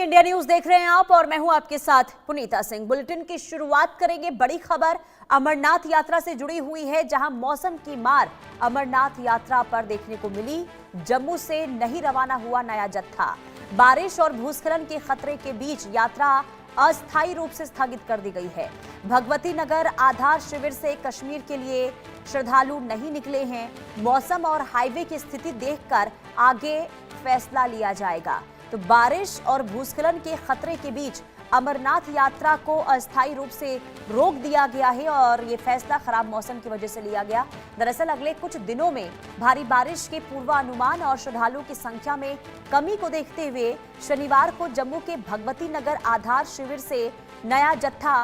India news देख रहे हैं आप और मैं हूं आपके साथ पुनीता सिंह। बुलेटिन की शुरुआत करेंगे बड़ी खबर अमरनाथ यात्रा से जुड़ी हुई है, जहां मौसम की मार अमरनाथ यात्रा पर देखने को मिली। जम्मू से नहीं रवाना हुआ नया जत्था। बारिश और भूस्खलन के खतरे के बीच यात्रा अस्थायी रूप से स्थगित कर दी गई है। भगवती नगर आधार शिविर से कश्मीर के लिए श्रद्धालु नहीं निकले हैं। मौसम और हाईवे की स्थिति देखकर आगे फैसला लिया जाएगा। तो बारिश और भूस्खलन के खतरे के बीच अमरनाथ यात्रा को अस्थायी रूप से रोक दिया गया है और ये फैसला खराब मौसम की वजह से लिया गया। दरअसल अगले कुछ दिनों में भारी बारिश के पूर्वानुमान और श्रद्धालुओं की संख्या में कमी को देखते हुए शनिवार को जम्मू के भगवती नगर आधार शिविर से नया जत्था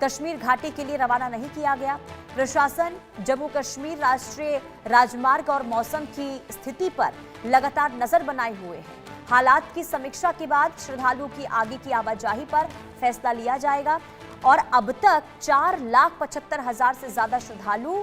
कश्मीर घाटी के लिए रवाना नहीं किया गया। प्रशासन जम्मू कश्मीर राष्ट्रीय राजमार्ग और मौसम की स्थिति पर लगातार नजर बनाए हुए है। हालात की समीक्षा के बाद श्रद्धालुओं की आगे की आवाजाही पर फैसला लिया जाएगा। और अब तक 4,75,000 से ज्यादा श्रद्धालु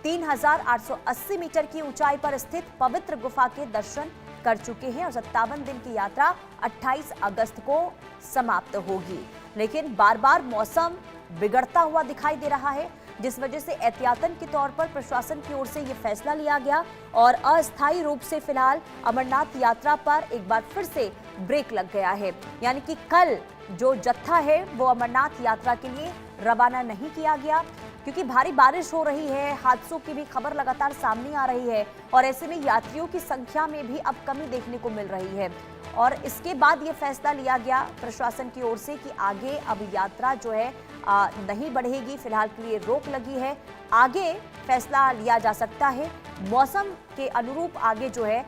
3,880 मीटर की ऊंचाई पर स्थित पवित्र गुफा के दर्शन कर चुके हैं और 57 दिन की यात्रा 28 अगस्त को समाप्त होगी। लेकिन बार बार मौसम बिगड़ता हुआ दिखाई दे रहा है, जिस वजह से एहतियातन के तौर पर प्रशासन की ओर से यह फैसला लिया गया और अस्थायी रूप से फिलहाल अमरनाथ यात्रा पर एक बार फिर से ब्रेक लग गया है। यानी कि कल जो जत्था है वो अमरनाथ यात्रा के लिए रवाना नहीं किया गया, क्योंकि भारी बारिश हो रही है, हादसों की भी खबर लगातार सामने आ रही है और ऐसे में यात्रियों की संख्या में भी अब कमी देखने को मिल रही है। और इसके बाद ये फैसला लिया गया प्रशासन की ओर से कि आगे अब यात्रा जो है नहीं बढ़ेगी, फिलहाल के लिए रोक लगी है। आगे फैसला लिया जा सकता है, मौसम के अनुरूप आगे जो है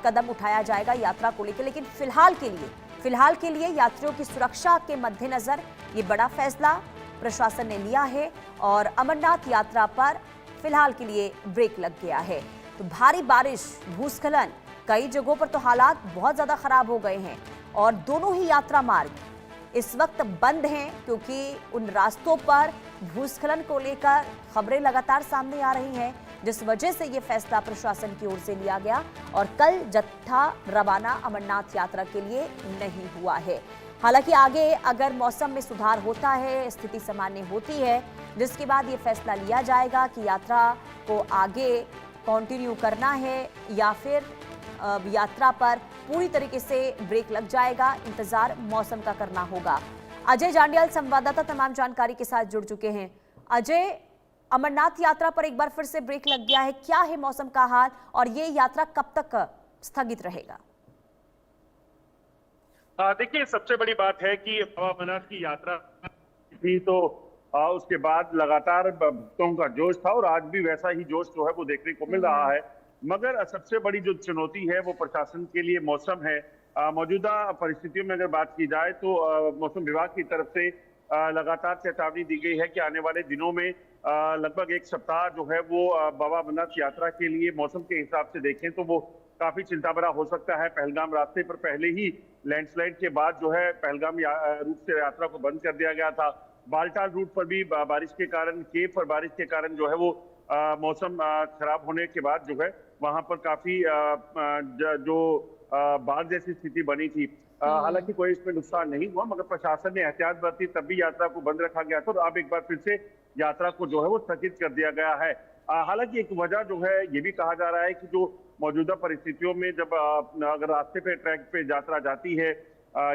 कदम उठाया जाएगा यात्रा को लेकर। लेकिन फिलहाल के लिए यात्रियों की सुरक्षा के मद्देनजर ये बड़ा फैसला प्रशासन ने लिया है और अमरनाथ यात्रा पर फिलहाल के लिए ब्रेक लग गया है। तो भारी बारिश, भूस्खलन, कई जगहों पर तो हालात बहुत ज्यादा खराब हो गए हैं और दोनों ही यात्रा मार्ग इस वक्त बंद हैं, क्योंकि उन रास्तों पर भूस्खलन को लेकर खबरें लगातार सामने आ रही हैं, जिस वजह से ये फैसला प्रशासन की ओर से लिया गया और कल जत्था रवाना अमरनाथ यात्रा के लिए नहीं हुआ है। हालांकि आगे अगर मौसम में सुधार होता है, स्थिति सामान्य होती है, जिसके बाद ये फैसला लिया जाएगा कि यात्रा को आगे कंटिन्यू करना है या फिर यात्रा पर पूरी तरीके से ब्रेक लग जाएगा। इंतजार मौसम का करना होगा। अजय जांडियाल संवाददाता तमाम जानकारी के साथ जुड़ चुके हैं। अजय, अमरनाथ यात्रा पर एक बार फिर से ब्रेक लग गया है, क्या है मौसम का हाल और ये यात्रा कब तक स्थगित रहेगा? देखिए, सबसे बड़ी बात है कि अमरनाथ की यात्रा थी तो उसके बाद लगातार भक्तों का जोश था और आज भी वैसा ही जोश जो है वो देखने को मिल रहा है। मगर सबसे बड़ी जो चुनौती है वो प्रशासन के लिए मौसम है। मौजूदा परिस्थितियों में अगर बात की जाए तो मौसम विभाग की तरफ से लगातार चेतावनी दी गई है कि आने वाले दिनों में लगभग एक सप्ताह जो है वो बाबा अमरनाथ यात्रा के लिए मौसम के हिसाब से देखें तो वो काफी चिंता भरा हो सकता है। पहलगाम रास्ते पर पहले ही लैंडस्लाइड के बाद जो है पहलगाम रूट से यात्रा को बंद कर दिया गया था। बालटाल रूट पर भी बारिश के कारण, केफ और बारिश के कारण जो है वो मौसम खराब होने के बाद जो है वहां पर काफी जो बाढ़ जैसी स्थिति बनी थी। हालांकि कोई इसमें नुकसान नहीं हुआ, मगर प्रशासन ने एहतियात बरती, तब भी यात्रा को बंद रखा गया था और अब एक बार फिर से यात्रा को जो है वो स्थगित कर दिया गया है। हालांकि एक वजह जो है ये भी कहा जा रहा है कि जो मौजूदा परिस्थितियों में जब अगर रास्ते पे ट्रैक पे यात्रा जाती है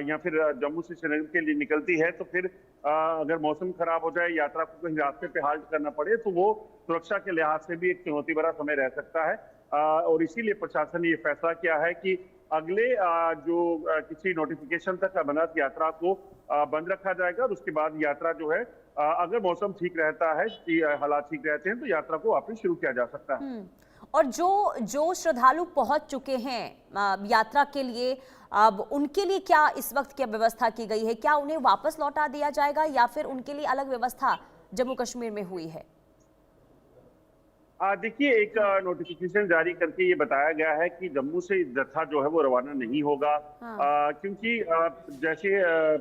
या फिर जम्मू से श्रीनगर के लिए निकलती है तो फिर अगर मौसम खराब हो जाए, यात्रा को कहीं रास्ते पे हाल्ट करना पड़े तो वो सुरक्षा के लिहाज से भी एक चुनौती भरा समय रह सकता है। और इसीलिए प्रशासन ने ये फैसला किया है कि अगले जो किसी नोटिफिकेशन तक अमरनाथ यात्रा को बंद रखा जाएगा और उसके बाद यात्रा जो है अगर मौसम ठीक रहता है, हालात ठीक रहते हैं तो यात्रा को वापस शुरू किया जा सकता है। और जो श्रद्धालु पहुंच चुके हैं यात्रा के लिए, अब उनके लिए क्या इस वक्त क्या व्यवस्था की गई है? क्या उन्हें वापस लौटा दिया जाएगा या फिर उनके लिए अलग व्यवस्था जम्मू कश्मीर में हुई है? देखिए, एक नोटिफिकेशन जारी करके ये बताया गया है कि जम्मू से जत्था जो है वो रवाना नहीं होगा। क्योंकि जैसे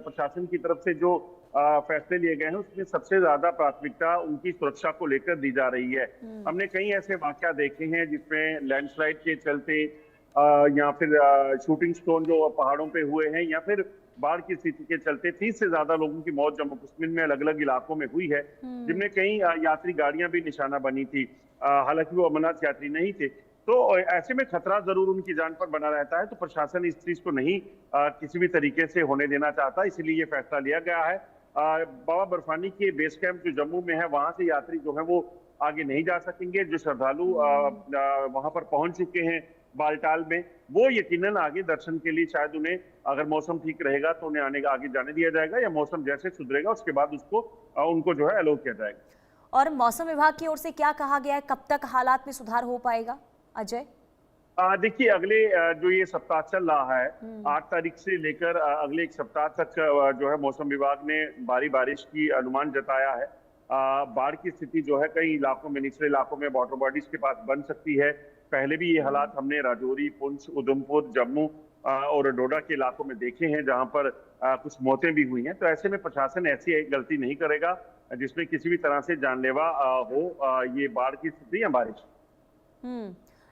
प्रशासन की तरफ से जो फैसले लिए गए हैं उसमें सबसे ज्यादा प्राथमिकता उनकी सुरक्षा को लेकर दी जा रही है। हमने कई ऐसे वाकया देखे हैं जिसमें लैंडस्लाइड के चलते या फिर शूटिंग स्टोन जो पहाड़ों पे हुए हैं या फिर बाढ़ की स्थिति के चलते 30 से ज्यादा लोगों की मौत जम्मू कश्मीर में अलग अलग इलाकों में हुई है, जिनमें कई यात्री गाड़ियां भी निशाना बनी थी। हालांकि वो अमरनाथ यात्री नहीं थे। तो ऐसे में खतरा जरूर उनकी जान पर बना रहता है। तो प्रशासन इस चीज को नहीं किसी भी तरीके से होने देना चाहता, इसीलिए ये फैसला लिया गया है। बाबा बर्फानी के बेस कैंप जो जम्मू में है, वहां से यात्री जो है वो आगे नहीं जा सकेंगे। जो श्रद्धालु वहां पर पहुंच चुके हैं बालटाल में, वो यकीनन आगे दर्शन के लिए शायद उन्हें, अगर मौसम ठीक रहेगा तो उन्हें आगे जाने दिया जाएगा, या मौसम जैसे सुधरेगा उसके बाद उनको जो है अलाउ किया जाएगा। और मौसम विभाग की ओर से क्या कहा गया है, कब तक हालात में सुधार हो पाएगा अजय? देखिए, अगले जो ये सप्ताह चल रहा है, 8 तारीख से लेकर अगले एक सप्ताह तक जो है मौसम विभाग ने भारी बारिश की अनुमान जताया है। बाढ़ की स्थिति जो है कई इलाकों में, निचले इलाकों में वाटर बॉडीज के पास बन सकती है। पहले भी ये हालात हमने राजौरी, पुंछ, उधमपुर, जम्मू और डोडा के इलाकों में देखे हैं, जहां पर कुछ मौतें भी हुई हैं। तो ऐसे में प्रशासन ऐसी एक गलती नहीं करेगा जिसमें किसी भी तरह से जानलेवा हो ये बाढ़ की स्थिति या बारिश।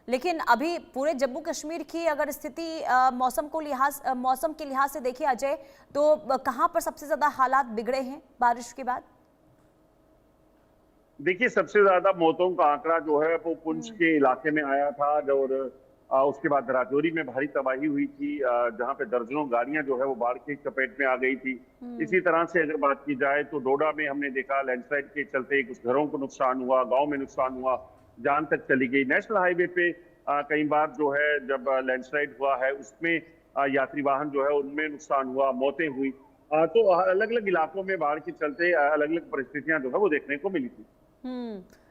लेकिन अभी पूरे जम्मू कश्मीर की अगर स्थिति मौसम के लिहाज से देखें अजय, तो कहां पर सबसे ज्यादा हालात बिगड़े हैं बारिश के बाद? देखिए, सबसे ज्यादा मौतों का आंकड़ा जो है वो पुंछ के इलाके में आया था, और उसके बाद राजौरी में भारी तबाही हुई थी, जहां पे दर्जनों गाड़ियां जो है वो बाढ़ की चपेट में आ गई थी। इसी तरह से अगर बात की जाए तो डोडा में हमने देखा लैंडस्लाइड के चलते कुछ घरों को नुकसान हुआ, गांव में नुकसान हुआ, जान तक चली गई। नेशनल हाईवे पे कई बार जो है जब लैंडस्लाइड हुआ है उसमें यात्री वाहन जो है उनमें नुकसान हुआ, मौतें हुई। तो अलग अलग इलाकों में बाढ़ के चलते अलग अलग परिस्थितियां जो है वो देखने को मिली थी।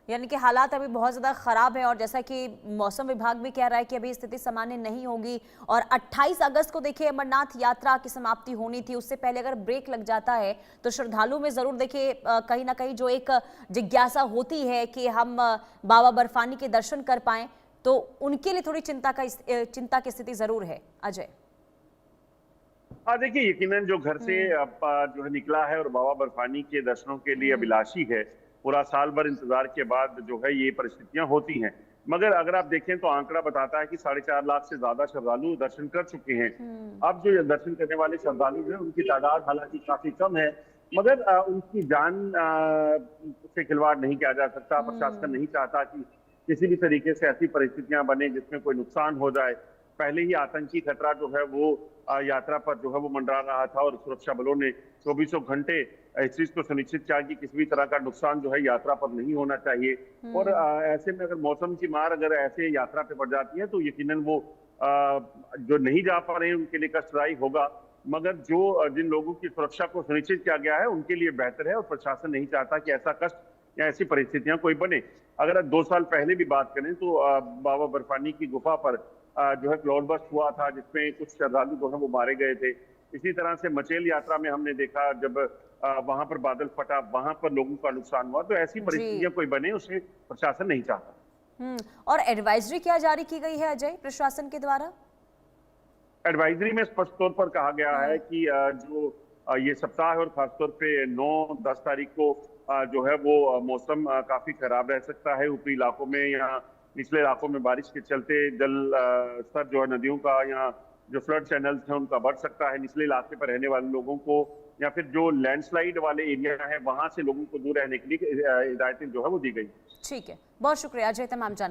यानी कि हालात अभी बहुत ज्यादा खराब है, और जैसा कि मौसम विभाग भी कह रहा है कि अभी स्थिति सामान्य नहीं होगी। और 28 अगस्त को देखिए अमरनाथ यात्रा की समाप्ति होनी थी, उससे पहले अगर ब्रेक लग जाता है तो श्रद्धालु में जरूर देखिए कहीं ना कहीं जो एक जिज्ञासा होती है कि हम बाबा बर्फानी के दर्शन कर पाएं, तो उनके लिए थोड़ी चिंता की स्थिति जरूर है अजय। देखिए, यकीनन जो घर से जो है निकला है और बाबा बर्फानी के दर्शनों के लिए अभिलाषी है, पूरा साल भर इंतजार के बाद जो है ये परिस्थितियां होती हैं। मगर अगर आप देखें तो आंकड़ा बताता है कि 4.5 लाख से ज्यादा श्रद्धालु दर्शन कर चुके हैं। अब जो दर्शन करने वाले श्रद्धालु हैं उनकी तादाद हालांकि काफी कम है, मगर उनकी जान से खिलवाड़ नहीं किया जा सकता। प्रशासन नहीं चाहता कि किसी भी तरीके से ऐसी परिस्थितियां बने जिसमें कोई नुकसान हो जाए। पहले ही आतंकी खतरा जो है वो यात्रा पर जो है वो मंडरा रहा था, और सुरक्षा बलों ने 24 घंटे इस चीज को सुनिश्चित किया कि किसी भी तरह का नुकसान जो है यात्रा पर नहीं होना चाहिए। और ऐसे में अगर मौसम की मार अगर ऐसे यात्रा पे पड़ जाती है तो यकीनन वो जो नहीं जा पा रहे हैं उनके लिए कष्टदायी होगा। मगर जिन लोगों की सुरक्षा को सुनिश्चित किया गया है उनके लिए बेहतर है, और प्रशासन नहीं चाहता कि ऐसा कष्ट या ऐसी परिस्थितियां कोई बने। अगर 2 साल पहले भी बात करें तो बाबा बर्फानी की गुफा पर जो है क्लाउड बर्स्ट हुआ था, जिसमें कुछ श्रद्धालु जो है वो मारे गए थे। इसी तरह से मचेल यात्रा में हमने देखा जब वहां पर बादल फटा, वहां पर लोगों का नुकसान हुआ। तो ऐसी परिस्थितियां कोई बने उसे प्रशासन नहीं चाहता। और एडवाइजरी क्या जारी की गई है अजय प्रशासन के द्वारा? एडवाइजरी में स्पष्ट तौर पर कहा गया है कि जो ये सप्ताह है और खासतौर पे 9-10 तारीख को जो है वो मौसम काफी खराब रह सकता है। ऊपरी इलाकों में या निचले इलाकों में बारिश के चलते जल स्तर जो है नदियों का या जो फ्लड चैनल्स हैं उनका बढ़ सकता है। निचले इलाके पर रहने वाले लोगों को या फिर जो लैंडस्लाइड वाले एरिया है वहां से लोगों को दूर रहने के लिए हिदायतें जो है वो दी गई। ठीक है, बहुत शुक्रिया अजय तमाम जानकारी।